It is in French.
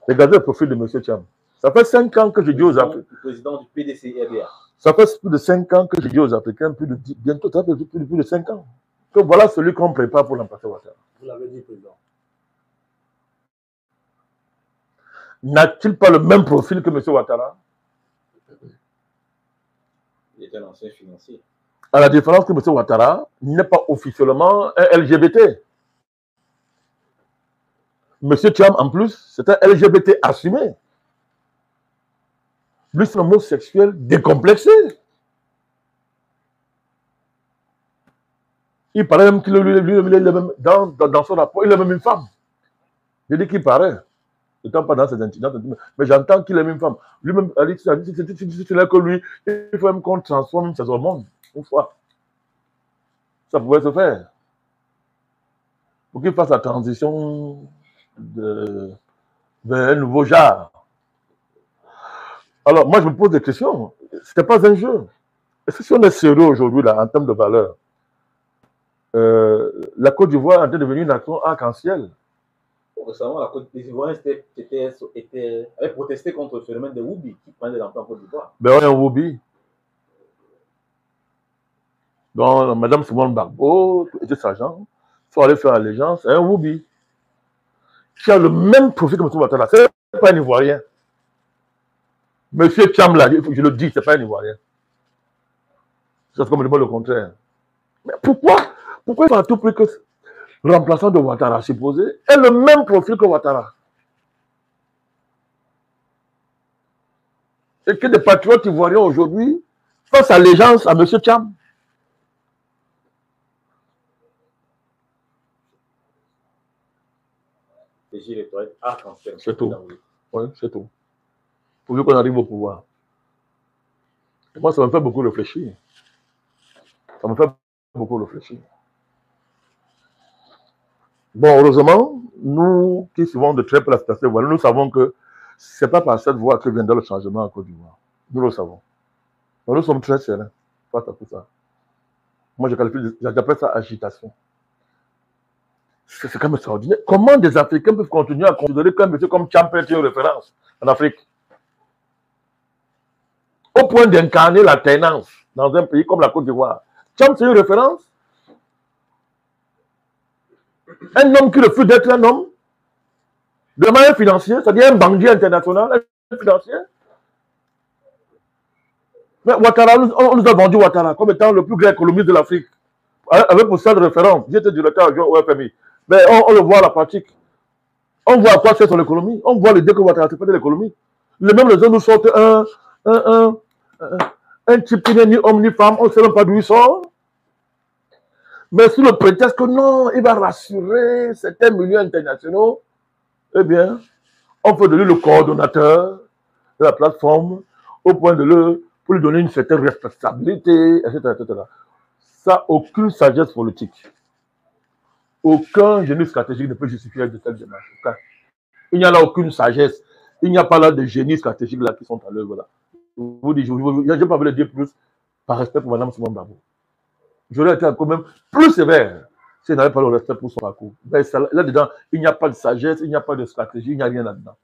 Regardez le profil de M. Cham. Ça fait 5 ans que je dis aux Africains. Le président du PDC-RDA. Ça fait plus de 5 ans que je dis aux Africains, bientôt, ça fait plus de 5 ans, que voilà celui qu'on prépare pour remplacer Ouattara. Vous l'avez dit, président. N'a-t-il pas le même profil que M. Ouattara? Il est un ancien financier. À la différence que M. Ouattara n'est pas officiellement un LGBT. M. Cham, en plus, c'est un LGBT assumé. Lui, c'est un homosexuel décomplexé. Il paraît même qu'il dans son rapport, il a même une femme. Je dis qu'il paraît. Étant pas dans ses incidents, mais j'entends qu'il aime une femme. Lui-même a dit c'est là que lui, il faut même qu'on transforme ses hormones. Une fois. Ça pouvait se faire. Pour qu'il fasse la transition vers un nouveau genre. Alors, moi, je me pose des questions. Ce n'était pas un jeu. Est-ce que si on est sérieux aujourd'hui, là, en termes de valeur, la Côte d'Ivoire est en train de devenir une nation arc-en-ciel. Récemment, la Côte d'Ivoire avait protesté contre le phénomène de Woubi qui prend des enfants en Côte d'Ivoire. Ben, on est un Woubi. Donc, Mme Simone Gbagbo et ses agents sont allés faire allégeance à un Woubi qui a le même profil que M. Ouattara. Ce n'est pas un Ivoirien. M. Cham l'a dit, je le dis, ce n'est pas un Ivoirien. C'est comme me demande le contraire. Mais pourquoi il faut à tout prix que le remplaçant de Ouattara supposé ait le même profil que Ouattara? Et que des patriotes ivoiriens aujourd'hui fassent allégeance à M. Cham. C'est tout. Oui, c'est tout. Pour qu'on arrive au pouvoir. Et moi, ça me fait beaucoup réfléchir. Ça me fait beaucoup réfléchir. Bon, heureusement, nous qui suivons de très près la situation, voilà, nous savons que ce n'est pas par cette voie que viendra le changement en Côte d'Ivoire. Nous le savons. Donc, nous sommes très sereins face à tout ça. Moi, j'appelle ça agitation. C'est quand même extraordinaire. Comment des Africains peuvent continuer à considérer qu'un monsieur comme Cham peut être une référence en Afrique? Au point d'incarner la tenance dans un pays comme la Côte d'Ivoire. Cham, c'est une référence. Un homme qui refuse d'être un homme de manière financière, c'est-à-dire un bandit international, un financier. Mais Ouattara, on nous a vendu Ouattara comme étant le plus grand économiste de l'Afrique. Avec pour ça de référence, j'étais directeur adjoint au FMI. Mais on le voit à la pratique. On voit à quoi sert son économie. On voit l'idée que Ouattara fait de l'économie. Même les gens nous sortent un type qui n'est ni homme ni femme, on ne sait même pas d'où il sort. Mais sous le prétexte que non, il va rassurer certains milieux internationaux, eh bien, on fait de lui le coordonnateur de la plateforme au point pour lui donner une certaine responsabilité, etc., etc. Ça, aucune sagesse politique, aucun génie stratégique ne peut justifier de telle démarche. Il n'y a là aucune sagesse. Il n'y a pas là de génie stratégique là qui sont à l'œuvre là. Je vous dis, je n'ai pas voulu le dire plus par respect pour Mme Simone Gbagbo. J'aurais été quand même plus sévère si elle n'avait pas le respect pour son parcours. Mais là-dedans, il n'y a pas de sagesse, il n'y a pas de stratégie, il n'y a rien là-dedans.